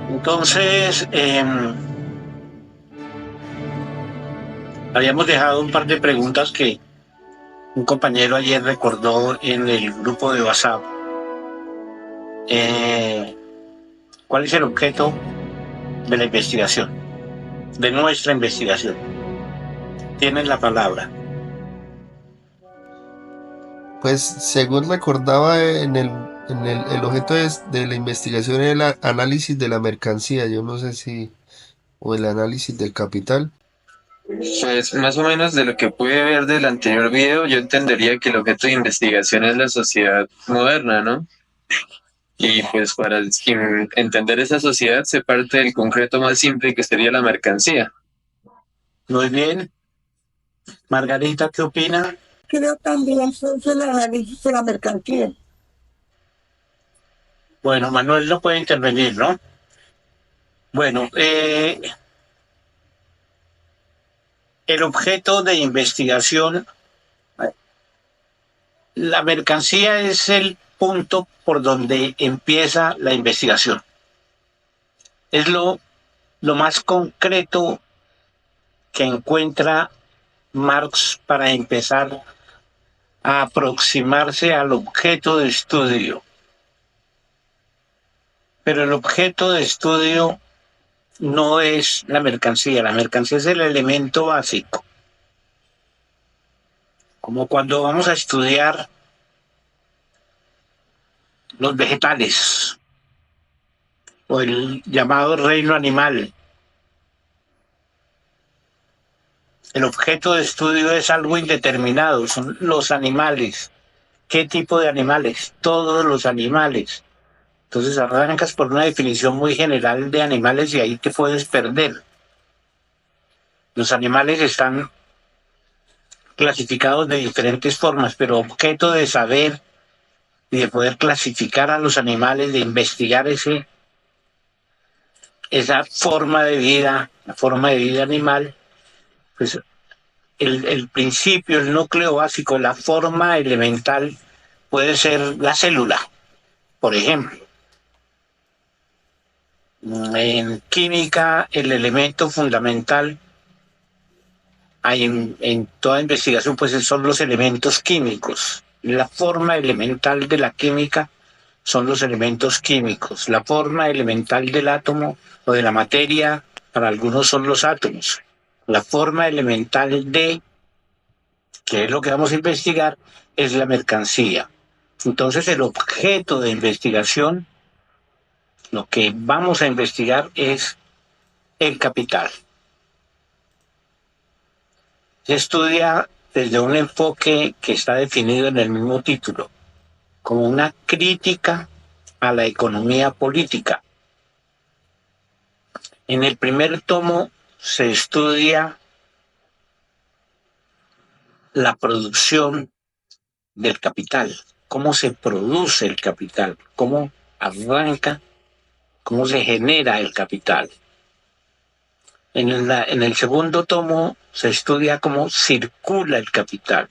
Entonces, habíamos dejado un par de preguntas que un compañero ayer recordó en el grupo de WhatsApp. Eh, ¿Cuál es el objeto de la investigación, de nuestra investigación? Tienes la palabra. Pues según recordaba el objeto de la investigación era el análisis de la mercancía, yo no sé si, o el análisis del capital. Pues más o menos de lo que pude ver del anterior video, yo entendería que el objeto de investigación es la sociedad moderna, ¿no? Y pues para entender esa sociedad se parte del concreto más simple que sería la mercancía. Muy bien. Margarita, ¿qué opina? Creo también eso es el análisis de la mercancía. Bueno, Manuel no puede intervenir, ¿no? Bueno, el objeto de investigación, la mercancía es el punto por donde empieza la investigación. Es lo más concreto que encuentra Marx para empezar a aproximarse al objeto de estudio. Pero el objeto de estudio no es la mercancía es el elemento básico. Como cuando vamos a estudiar los vegetales o el llamado reino animal. El objeto de estudio es algo indeterminado, son los animales. ¿Qué tipo de animales? Todos los animales. Entonces arrancas por una definición muy general de animales y ahí te puedes perder. Los animales están clasificados de diferentes formas, pero objeto de saber y de poder clasificar a los animales, de investigar esa forma de vida, la forma de vida animal, pues el principio, el núcleo básico, la forma elemental puede ser la célula, por ejemplo. En química, el elemento fundamental hay en toda investigación, pues son los elementos químicos. La forma elemental de la química son los elementos químicos. La forma elemental del átomo o de la materia, para algunos son los átomos. La forma elemental de, que es lo que vamos a investigar, es la mercancía. Entonces el objeto de investigación, lo que vamos a investigar es el capital. Se estudia desde un enfoque que está definido en el mismo título, como una crítica a la economía política. En el primer tomo se estudia la producción del capital, cómo se produce el capital, cómo arranca, cómo se genera el capital. En el segundo tomo se estudia cómo circula el capital,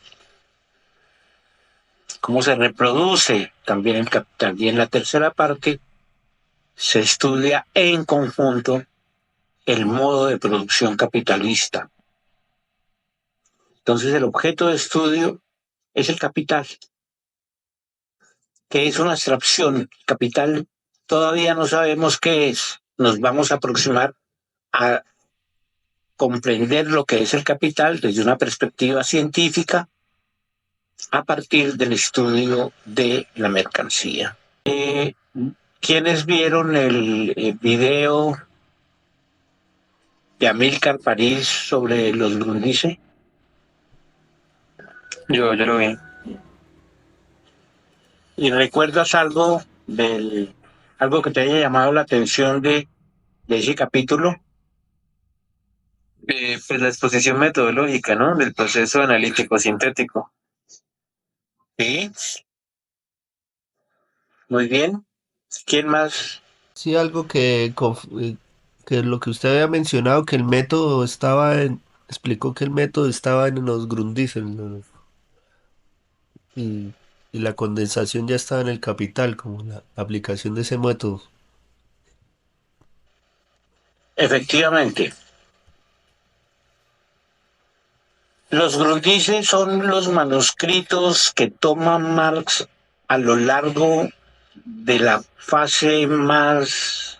cómo se reproduce también el capital. Y en la tercera parte se estudia en conjunto el modo de producción capitalista. Entonces el objeto de estudio es el capital, que es una abstracción. Capital todavía no sabemos qué es. Nos vamos a aproximar a comprender lo que es el capital desde una perspectiva científica a partir del estudio de la mercancía. ¿Quiénes vieron el video de Amílcar París sobre los Grundice? Yo lo vi. ¿Y recuerdas algo que te haya llamado la atención de ese capítulo? Pues la exposición metodológica, ¿no? Del proceso analítico sintético. Sí, muy bien. ¿Quién más? Sí, algo que lo que usted había mencionado, que el método explicó que el método estaba en los Grundrissel, ¿no? y, y la condensación ya estaba en el capital, como la aplicación de ese método. Efectivamente, los Grundrisse son los manuscritos que toma Marx a lo largo de la fase más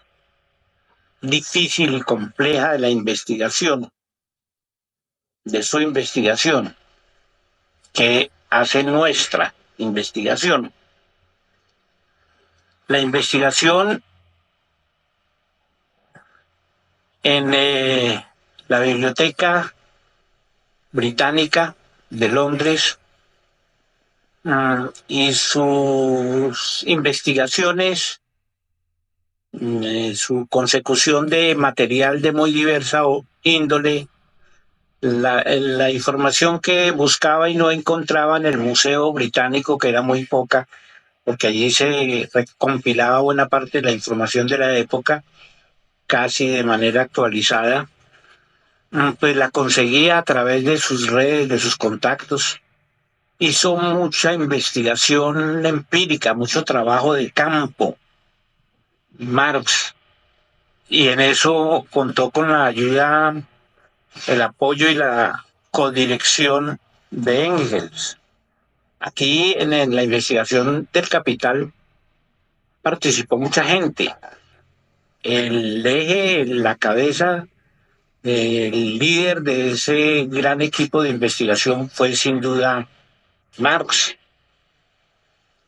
difícil y compleja de la investigación, de su investigación, que hace nuestra investigación. La investigación en la Biblioteca Británica de Londres y sus investigaciones, su consecución de material de muy diversa índole, la información que buscaba y no encontraba en el Museo Británico, que era muy poca, porque allí se recompilaba buena parte de la información de la época, casi de manera actualizada, pues la conseguía a través de sus redes, de sus contactos. Hizo mucha investigación empírica, mucho trabajo de campo, Marx, y en eso contó con la ayuda, el apoyo y la codirección de Engels. Aquí en la investigación del Capital participó mucha gente. El eje, la cabeza, el líder de ese gran equipo de investigación fue sin duda Marx,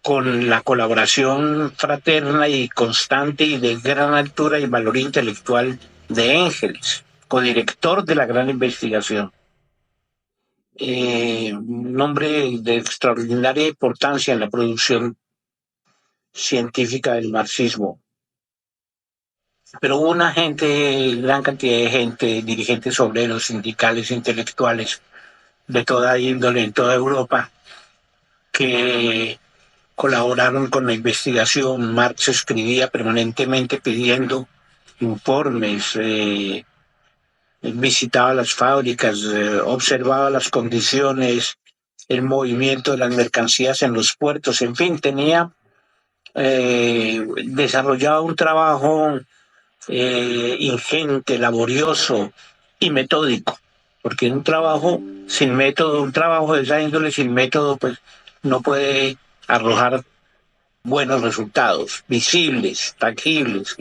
con la colaboración fraterna y constante y de gran altura y valor intelectual de Engels, codirector de la gran investigación. Un hombre de extraordinaria importancia en la producción científica del marxismo. Pero hubo una gente, gran cantidad de gente, dirigentes obreros, sindicales, intelectuales, de toda índole en toda Europa, que colaboraron con la investigación. Marx escribía permanentemente pidiendo informes, visitaba las fábricas, observaba las condiciones, el movimiento de las mercancías en los puertos, en fin, tenía desarrollaba un trabajo ingente, laborioso y metódico, porque un trabajo sin método, un trabajo de esa índole sin método, pues no puede arrojar buenos resultados, visibles, tangibles.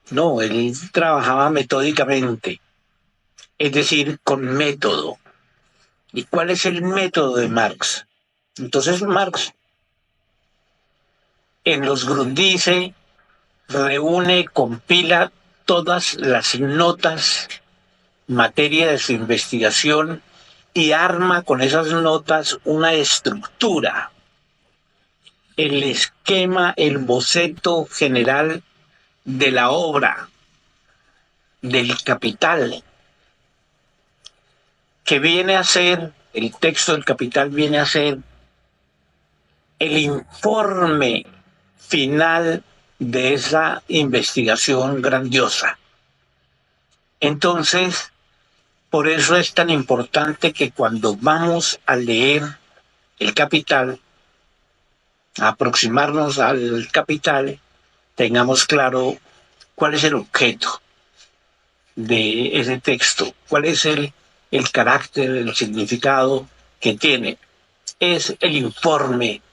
No, él trabajaba metódicamente, es decir, con método. ¿Y cuál es el método de Marx? Entonces Marx en los Grundrisse reúne, compila todas las notas, materia de su investigación y arma con esas notas una estructura, el esquema, el boceto general de la obra del Capital, que viene a ser, el texto del Capital viene a ser el informe final de esa investigación grandiosa. Entonces, por eso es tan importante que cuando vamos a leer el Capital, a aproximarnos al Capital, tengamos claro cuál es el objeto de ese texto, cuál es el carácter, el significado que tiene. Es el informe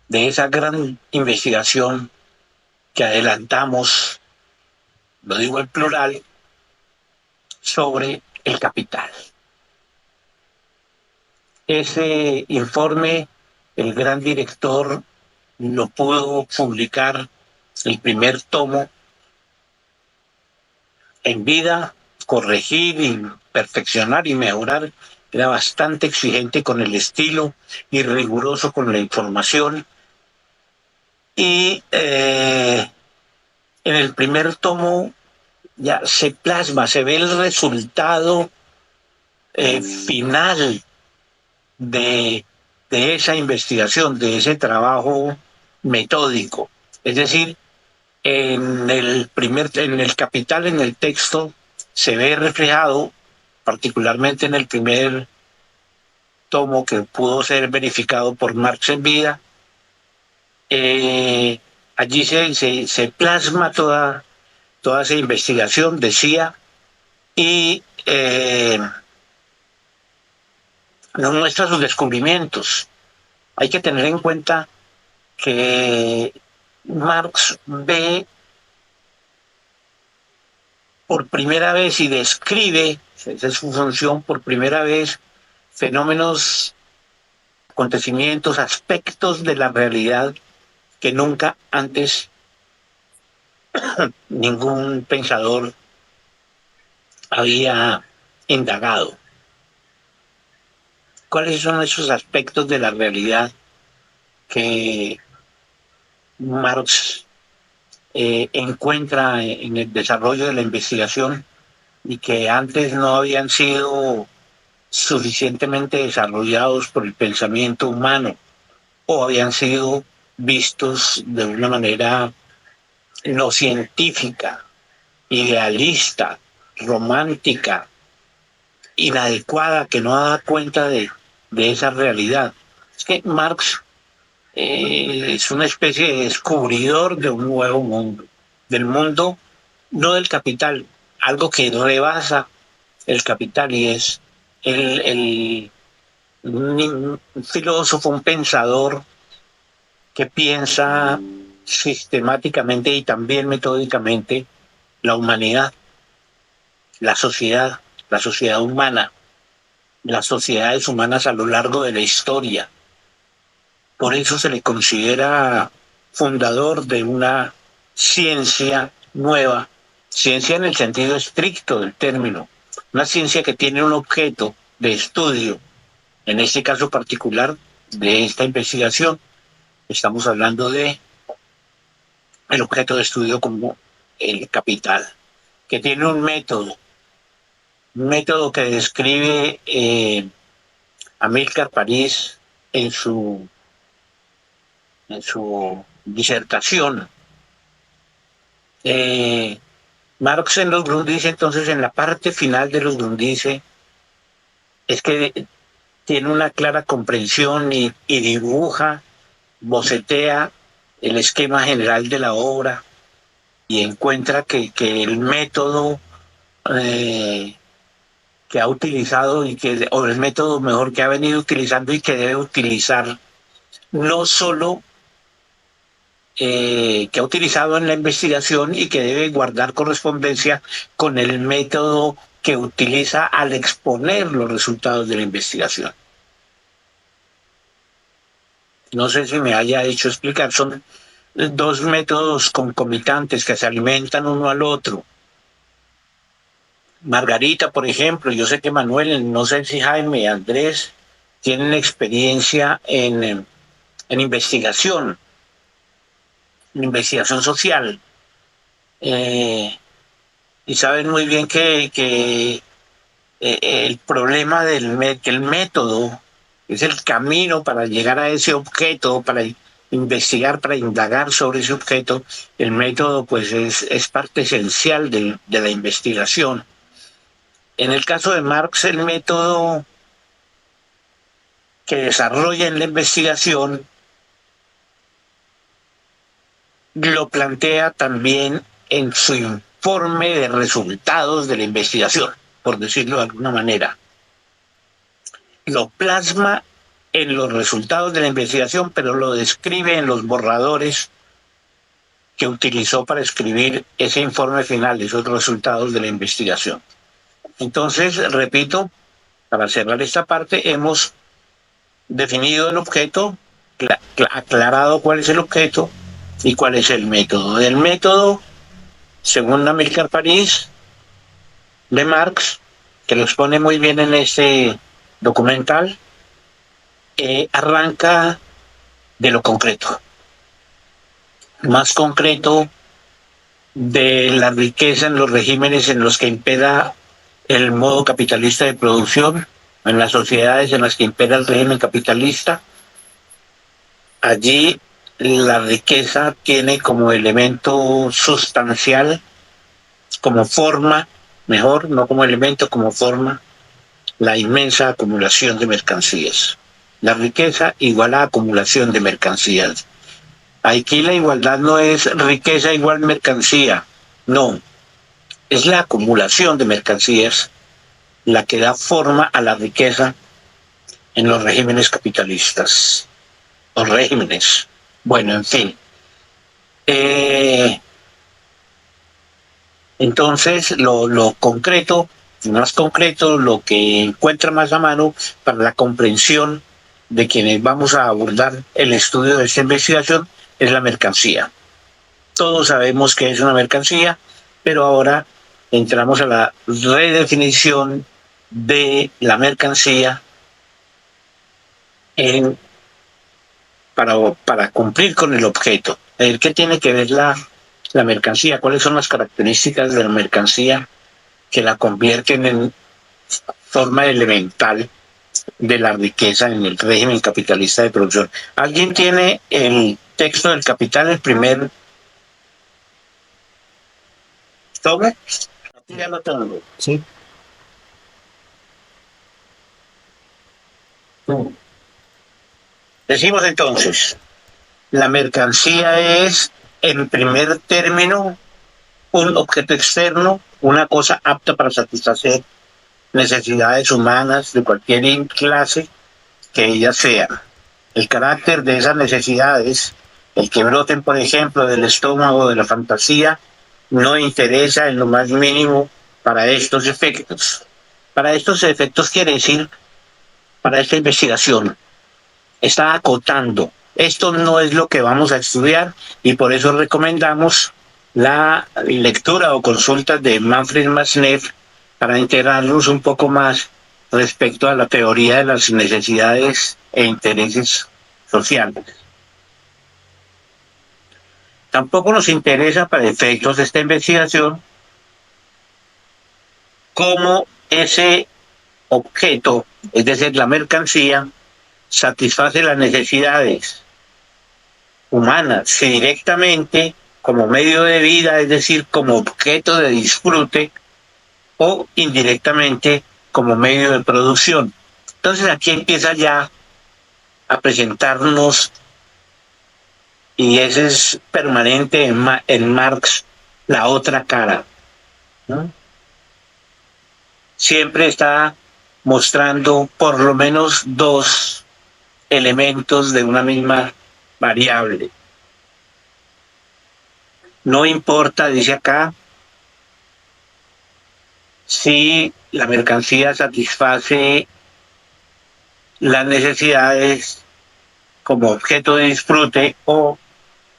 de esa gran investigación que adelantamos, lo digo en plural, sobre el Capital. Ese informe, el gran director lo pudo publicar, el primer tomo, en vida, corregir y perfeccionar y mejorar. Era bastante exigente con el estilo y riguroso con la información. Y en el primer tomo ya se plasma, se ve el resultado final de esa investigación, de ese trabajo metódico. Es decir, en el Capital, en el texto, se ve reflejado, particularmente en el primer tomo que pudo ser verificado por Marx en vida, allí se plasma toda toda esa investigación, decía, y nos muestra sus descubrimientos. Hay que tener en cuenta que Marx ve por primera vez y describe, esa es su función, por primera vez fenómenos, acontecimientos, aspectos de la realidad que nunca antes ningún pensador había indagado. ¿Cuáles son esos aspectos de la realidad que Marx encuentra en el desarrollo de la investigación y que antes no habían sido suficientemente desarrollados por el pensamiento humano o habían sido vistos de una manera no científica, idealista, romántica, inadecuada, que no da cuenta de esa realidad? Es que Marx es una especie de descubridor de un nuevo mundo, del mundo, no del capital, algo que rebasa el capital, y es un filósofo, un pensador que piensa sistemáticamente y también metódicamente la humanidad, la sociedad humana, las sociedades humanas a lo largo de la historia. Por eso se le considera fundador de una ciencia nueva, ciencia en el sentido estricto del término, una ciencia que tiene un objeto de estudio. En este caso particular de esta investigación, estamos hablando de el objeto de estudio como el capital, que tiene un método que describe Amílcar París en su disertación. Marx en los Grundrisse, entonces, en la parte final de los Grundrisse, es que tiene una clara comprensión y dibuja, bocetea el esquema general de la obra y encuentra que el método que ha utilizado o el método mejor que ha venido utilizando y que debe utilizar, no solo que ha utilizado en la investigación y que debe guardar correspondencia con el método que utiliza al exponer los resultados de la investigación. No sé si me haya hecho explicar, son dos métodos concomitantes que se alimentan uno al otro. Margarita, por ejemplo, yo sé que Manuel, no sé si Jaime, Andrés, tienen experiencia en investigación social, y saben muy bien que el problema que el método es el camino para llegar a ese objeto, para investigar, para indagar sobre ese objeto. El método pues es parte esencial de la investigación. En el caso de Marx, el método que desarrolla en la investigación lo plantea también en su informe de resultados de la investigación, por decirlo de alguna manera. Lo plasma en los resultados de la investigación, pero lo describe en los borradores que utilizó para escribir ese informe final, esos resultados de la investigación. Entonces, repito, para cerrar esta parte, hemos definido el objeto, aclarado cuál es el objeto y cuál es el método. El método, según Amílcar París, de Marx, que lo expone muy bien en este documental, arranca de lo concreto, más concreto de la riqueza en los regímenes en los que impera el modo capitalista de producción, en las sociedades en las que impera el régimen capitalista. Allí la riqueza tiene como elemento sustancial, como forma, mejor, no como elemento, como forma, la inmensa acumulación de mercancías. La riqueza igual a acumulación de mercancías. Aquí la igualdad no es riqueza igual mercancía, no. es la acumulación de mercancías la que da forma a la riqueza en los regímenes capitalistas. Los regímenes. Bueno, en fin. Entonces, lo concreto, más concreto, lo que encuentra más a mano para la comprensión de quienes vamos a abordar el estudio de esta investigación es la mercancía. Todos sabemos que es una mercancía, pero ahora entramos a la redefinición de la mercancía para cumplir con el objeto. ¿Qué tiene que ver la mercancía? ¿Cuáles son las características de la mercancía que la convierten en forma elemental de la riqueza en el régimen capitalista de producción? ¿Alguien tiene el texto del Capital, el primer tomo? Ya lo tengo. Sí. Decimos entonces, la mercancía es, en primer término, un objeto externo, una cosa apta para satisfacer necesidades humanas de cualquier clase que ellas sean. El carácter de esas necesidades, el que broten, por ejemplo, del estómago, de la fantasía, no interesa en lo más mínimo para estos efectos. Para estos efectos quiere decir, para esta investigación, está acotando. Esto no es lo que vamos a estudiar y por eso recomendamos la lectura o consultas de Manfred Masnev para integrarnos un poco más respecto a la teoría de las necesidades e intereses sociales. Tampoco nos interesa para efectos de esta investigación cómo ese objeto, es decir, la mercancía, satisface las necesidades humanas, si directamente como medio de vida, es decir, como objeto de disfrute, o indirectamente como medio de producción. Entonces aquí empieza ya a presentarnos, y ese es permanente en Marx, la otra cara, ¿no? Siempre está mostrando por lo menos dos elementos de una misma variable. No importa, dice acá, si la mercancía satisface las necesidades como objeto de disfrute o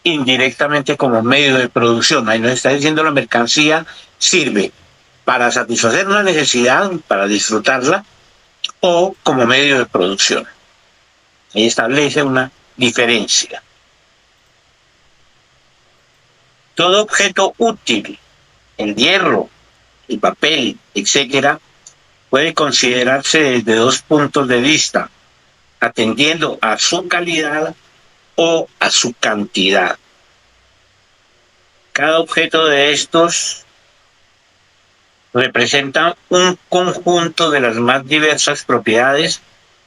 indirectamente como medio de producción. Ahí nos está diciendo la mercancía sirve para satisfacer una necesidad, para disfrutarla, o como medio de producción. Ahí establece una diferencia. Todo objeto útil, el hierro, el papel, etcétera, puede considerarse desde dos puntos de vista, atendiendo a su calidad o a su cantidad. Cada objeto de estos representa un conjunto de las más diversas propiedades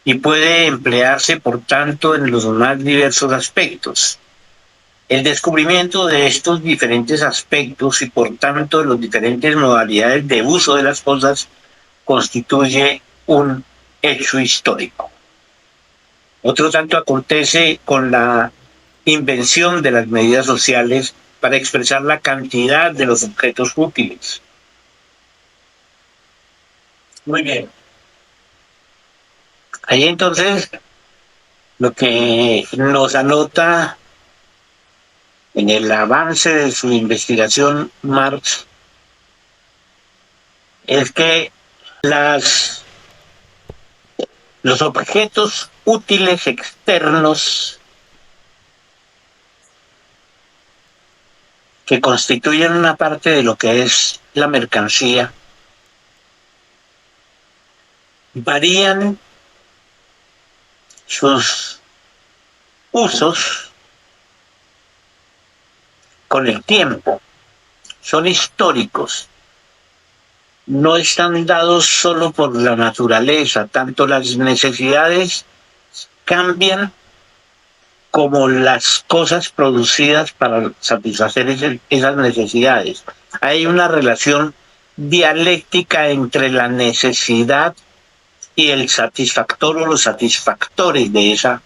y puede emplearse, por tanto, en los más diversos aspectos. El descubrimiento de estos diferentes aspectos y, por tanto, de las diferentes modalidades de uso de las cosas constituye un hecho histórico. Otro tanto acontece con la invención de las medidas sociales para expresar la cantidad de los objetos útiles. Muy bien. Ahí entonces lo que nos anota en el avance de su investigación Marx es que los objetos útiles externos que constituyen una parte de lo que es la mercancía varían sus usos con el tiempo, son históricos, no están dados solo por la naturaleza, tanto las necesidades cambian como las cosas producidas para satisfacer esas necesidades. Hay una relación dialéctica entre la necesidad y el satisfactor o los satisfactores de esa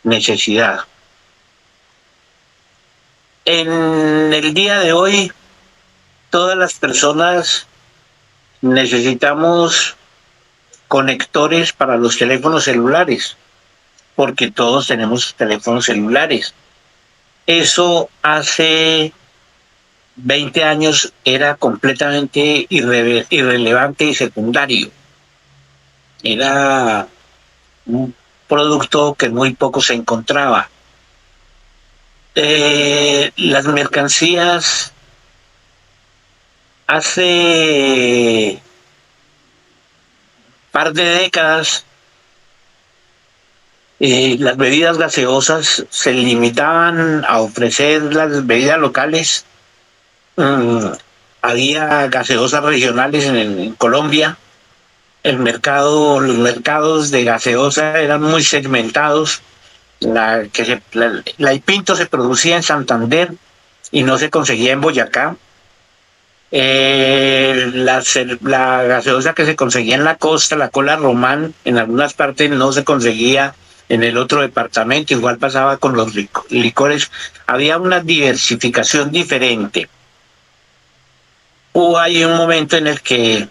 necesidad. En el día de hoy, todas las personas necesitamos conectores para los teléfonos celulares, porque todos tenemos teléfonos celulares. Eso hace 20 años era completamente irrelevante y secundario. Era un producto que muy poco se encontraba. Las mercancías hace par de décadas, las bebidas gaseosas se limitaban a ofrecer las bebidas locales. Había gaseosas regionales en Colombia. Los mercados de gaseosa eran muy segmentados. La Pinto se producía en Santander y no se conseguía en Boyacá. La gaseosa que se conseguía en la costa, la Cola Román, en algunas partes no se conseguía en el otro departamento. Igual pasaba con los licores. Había una diversificación diferente. Hay un momento en el que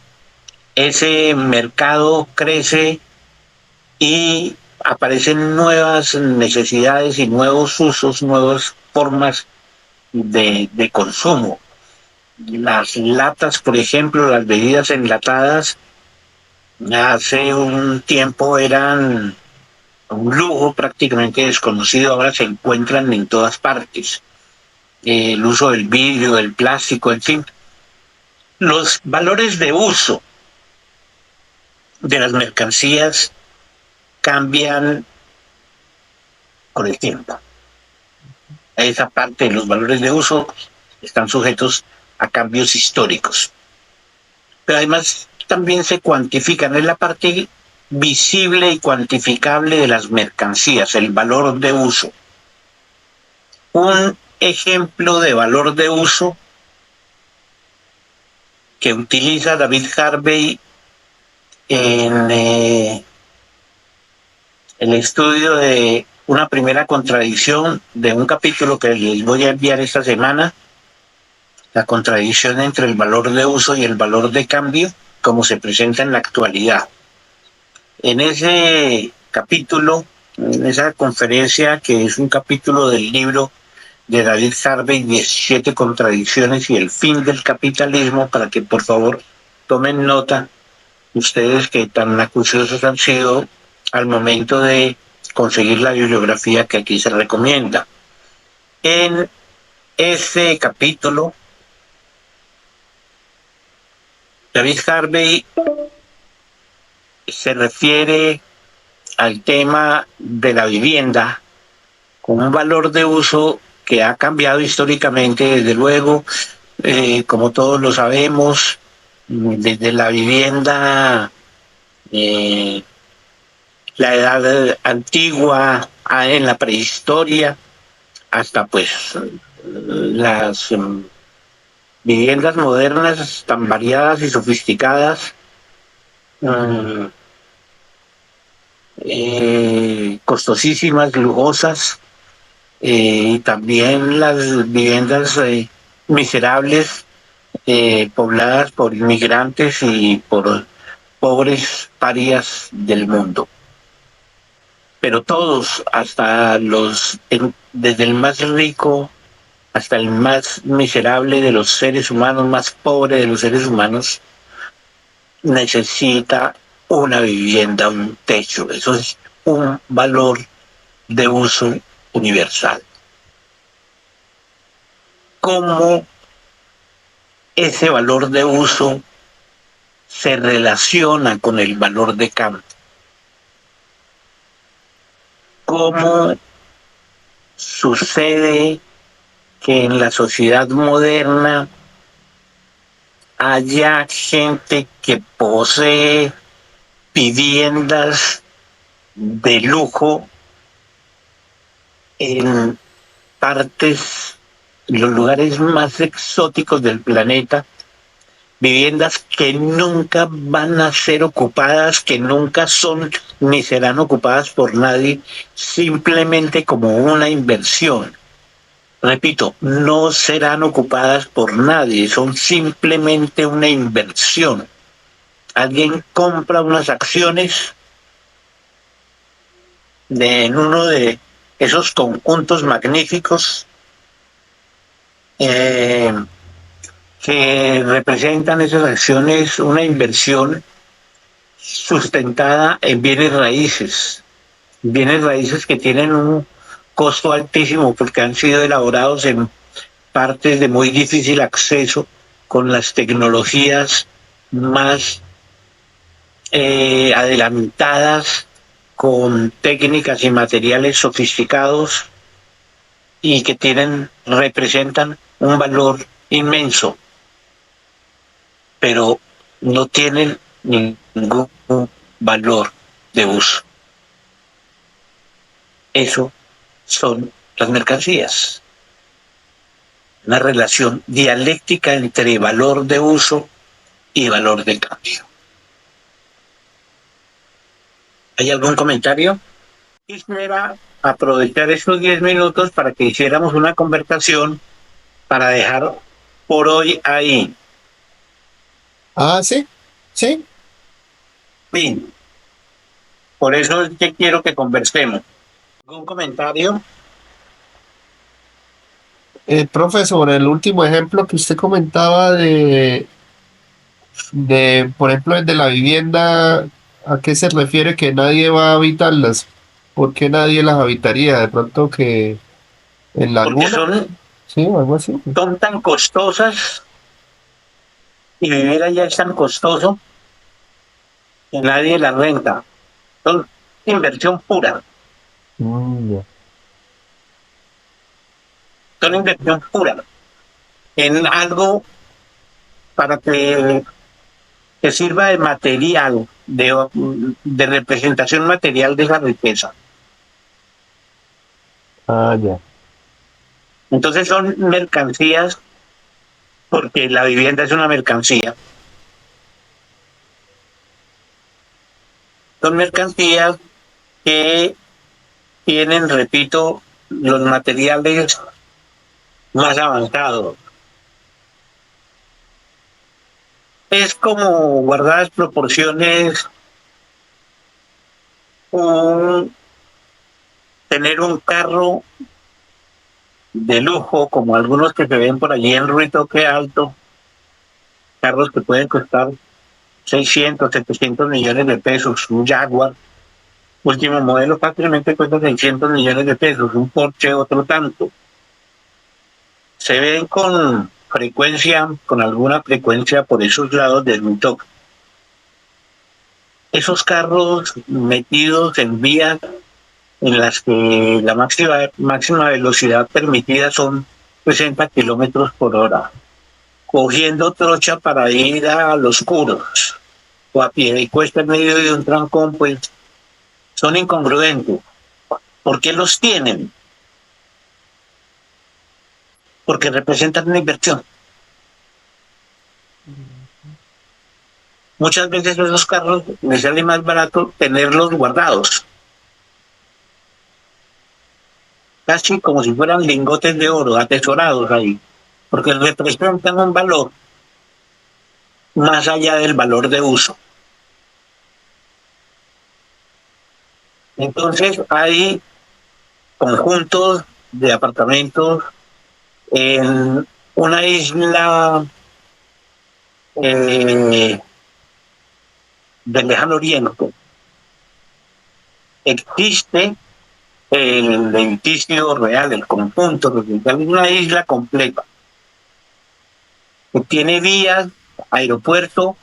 ese mercado crece y aparecen nuevas necesidades y nuevos usos, nuevas formas de consumo. Las latas, por ejemplo, las bebidas enlatadas, hace un tiempo eran un lujo prácticamente desconocido, ahora se encuentran en todas partes. El uso del vidrio, del plástico, en fin. Los valores de uso de las mercancías cambian con el tiempo. Esa parte de los valores de uso están sujetos a cambios históricos. Pero además también se cuantifican, es la parte visible y cuantificable de las mercancías, el valor de uso. Un ejemplo de valor de uso que utiliza David Harvey en el estudio de una primera contradicción de un capítulo que les voy a enviar esta semana, la contradicción entre el valor de uso y el valor de cambio, como se presenta en la actualidad. En ese capítulo, en esa conferencia, que es un capítulo del libro de David Harvey, 17 contradicciones y el fin del capitalismo, para que por favor tomen nota, ustedes que tan acuciosos han sido al momento de conseguir la bibliografía que aquí se recomienda. En ese capítulo, David Harvey se refiere al tema de la vivienda con un valor de uso que ha cambiado históricamente, desde luego, como todos lo sabemos, desde la vivienda, la edad antigua, en la prehistoria, hasta pues las viviendas modernas tan variadas y sofisticadas, costosísimas, lujosas, y también las viviendas miserables, pobladas por inmigrantes y por pobres parias del mundo. Pero todos, hasta desde el más rico hasta el más miserable de los seres humanos, más pobre de los seres humanos, necesita una vivienda, un techo. Eso es un valor de uso universal. ¿Cómo ese valor de uso se relaciona con el valor de cambio? ¿Cómo sucede que en la sociedad moderna haya gente que posee viviendas de lujo en partes, los lugares más exóticos del planeta, viviendas que nunca van a ser ocupadas, que nunca son ni serán ocupadas por nadie, simplemente como una inversión. Repito, no serán ocupadas por nadie, son simplemente una inversión. Alguien compra unas acciones en uno de esos conjuntos magníficos que representan esas acciones una inversión sustentada en bienes raíces que tienen un costo altísimo porque han sido elaborados en partes de muy difícil acceso con las tecnologías más adelantadas, con técnicas y materiales sofisticados y que representan un valor inmenso, pero no tienen ningún valor de uso. Eso son las mercancías. Una relación dialéctica entre valor de uso y valor de cambio. ¿Hay algún comentario? Quisiera aprovechar estos 10 minutos para que hiciéramos una conversación para dejar por hoy ahí. Sí, sí. Bien. Por eso es que quiero que conversemos. ¿Algún comentario? Profe, sobre el último ejemplo que usted comentaba por ejemplo, el de la vivienda, ¿a qué se refiere que nadie va a habitarlas? ¿Por qué nadie las habitaría? De pronto que en la Porque luna, sí, o algo así. son tan costosas y vivir allá es tan costoso que nadie las renta. Son inversión pura. Ya. Son inversión pura en algo para que sirva de material, de representación material de esa riqueza. Ya. Entonces son mercancías, porque la vivienda es una mercancía. Son mercancías que tienen, repito, los materiales más avanzados. Es como guardadas proporciones tener un carro de lujo, como algunos que se ven por allí en Ruitoque Alto, carros que pueden costar 600, 700 millones de pesos, un Jaguar, último modelo fácilmente cuesta 600 millones de pesos, un Porsche otro tanto. Se ven con alguna frecuencia por esos lados del Ruitoque. Esos carros metidos en vías en las que la máxima velocidad permitida son 60 kilómetros por hora, cogiendo trocha para ir a los curos o a pie y cuesta en medio de un trancón, pues son incongruentes. ¿Por qué los tienen? Porque representan una inversión. Muchas veces esos carros les sale más barato tenerlos guardados, casi como si fueran lingotes de oro atesorados ahí, porque representan un valor más allá del valor de uso. Entonces hay conjuntos de apartamentos en una isla del lejano oriente. Existe el edificio real, el conjunto residencial, es una isla completa que tiene vías, aeropuerto,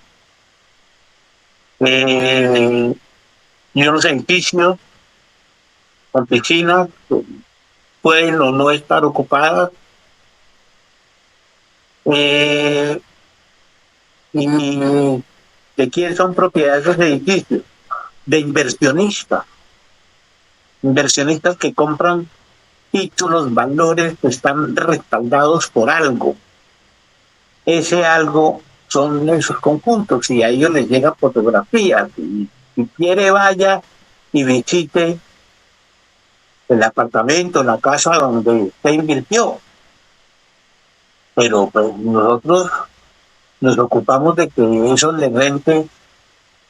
y unos edificios con piscinas que pueden o no estar ocupadas, y de quién son propiedades esos edificios, de inversionistas que compran títulos, valores que están respaldados por algo. Ese algo son esos conjuntos y a ellos les llega fotografías. Y si quiere, vaya y visite el apartamento, la casa donde usted invirtió. Pero pues nosotros nos ocupamos de que eso le rente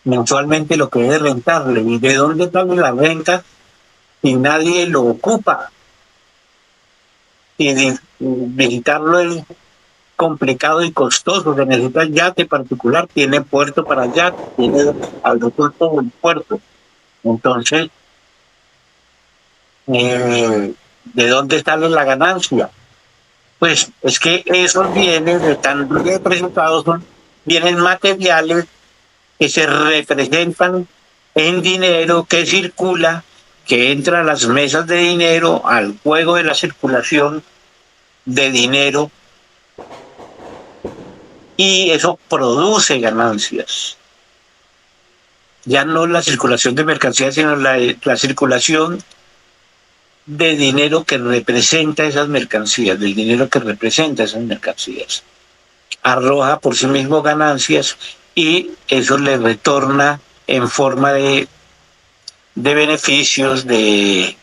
mensualmente lo que debe rentarle. ¿Y de dónde sale la renta si nadie lo ocupa? Y visitarlo es complicado y costoso. Se necesita yate particular, tiene puerto para yate, tiene aeropuerto del puerto. Entonces, ¿de dónde sale la ganancia? Pues es que esos bienes están representados, son bienes materiales que se representan en dinero que circula, que entra a las mesas de dinero, al juego de la circulación de dinero, y eso produce ganancias. Ya no la circulación de mercancías, sino la circulación de dinero que representa esas mercancías, del dinero que representa esas mercancías. Arroja por sí mismo ganancias y eso le retorna en forma de beneficios, de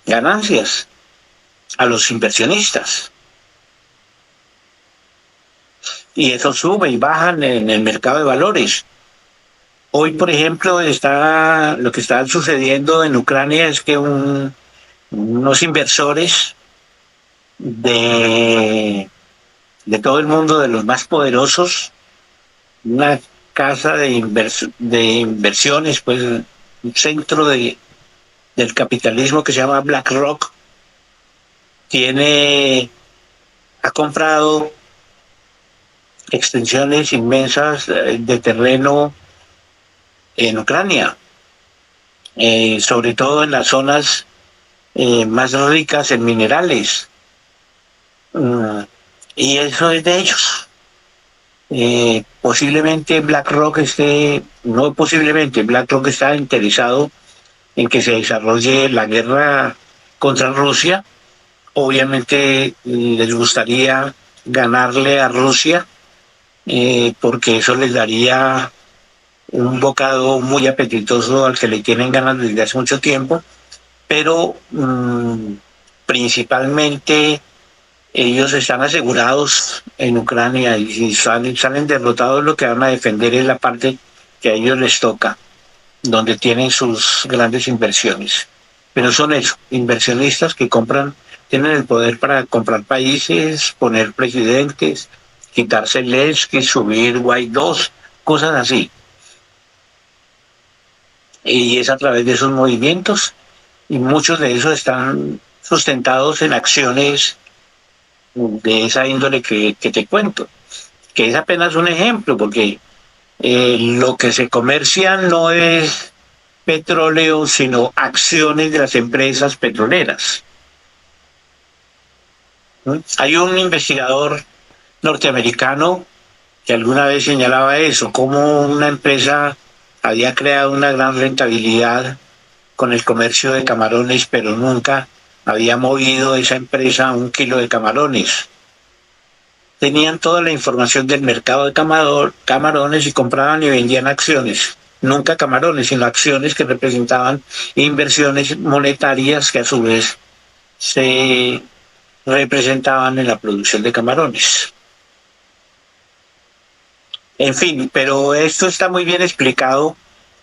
ganancias a los inversionistas. Y eso sube y baja en el mercado de valores. Hoy, por ejemplo, lo que está sucediendo en Ucrania es que unos inversores de todo el mundo, de los más poderosos, una casa de inversiones, pues un centro del capitalismo que se llama BlackRock, ha comprado extensiones inmensas de terreno en Ucrania, sobre todo en las zonas más ricas en minerales. Y eso es de ellos. Posiblemente BlackRock BlackRock está interesado en que se desarrolle la guerra contra Rusia. Obviamente les gustaría ganarle a Rusia, porque eso les daría un bocado muy apetitoso al que le tienen ganas desde hace mucho tiempo, pero principalmente ellos están asegurados en Ucrania y si salen derrotados, lo que van a defender es la parte que a ellos les toca, donde tienen sus grandes inversiones. Pero son eso, inversionistas que tienen el poder para comprar países, poner presidentes, quitar Zelensky, subir Guaidó, cosas así. Y es a través de esos movimientos, y muchos de esos están sustentados en acciones de esa índole que te cuento, que es apenas un ejemplo, porque lo que se comercia no es petróleo, sino acciones de las empresas petroleras. Hay un investigador norteamericano que alguna vez señalaba eso, cómo una empresa había creado una gran rentabilidad con el comercio de camarones, pero nunca había movido esa empresa 1 kilo de camarones. Tenían toda la información del mercado de camarones y compraban y vendían acciones. Nunca camarones, sino acciones que representaban inversiones monetarias que a su vez se representaban en la producción de camarones. En fin, pero esto está muy bien explicado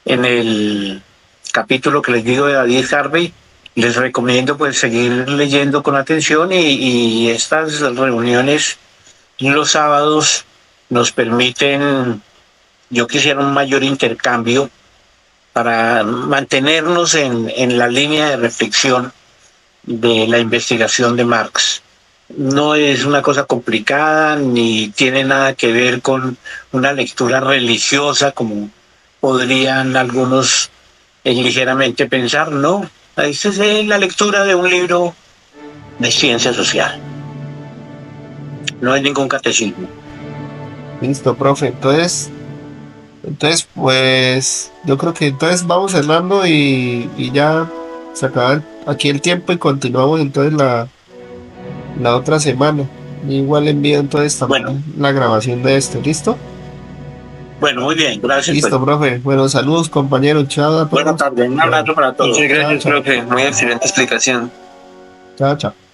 en el capítulo que les digo de David Harvey. Les recomiendo pues seguir leyendo con atención y estas reuniones los sábados nos permiten, yo quisiera un mayor intercambio para mantenernos en la línea de reflexión de la investigación de Marx. No es una cosa complicada ni tiene nada que ver con una lectura religiosa como podrían algunos ligeramente pensar, no. Esta es la lectura de un libro de ciencia social. No hay ningún catecismo. Listo, profe. Entonces, pues, yo creo que entonces vamos cerrando y ya se acaba aquí el tiempo y continuamos entonces la otra semana. Igual envío entonces también la grabación de esto, ¿listo? Bueno, muy bien, gracias. Listo, profe. Bueno, saludos, compañeros. Chao a todos. Buenas tardes, un abrazo para todos. Muchas gracias, Chao, chao. profe. Muy excelente explicación. Chao, chao.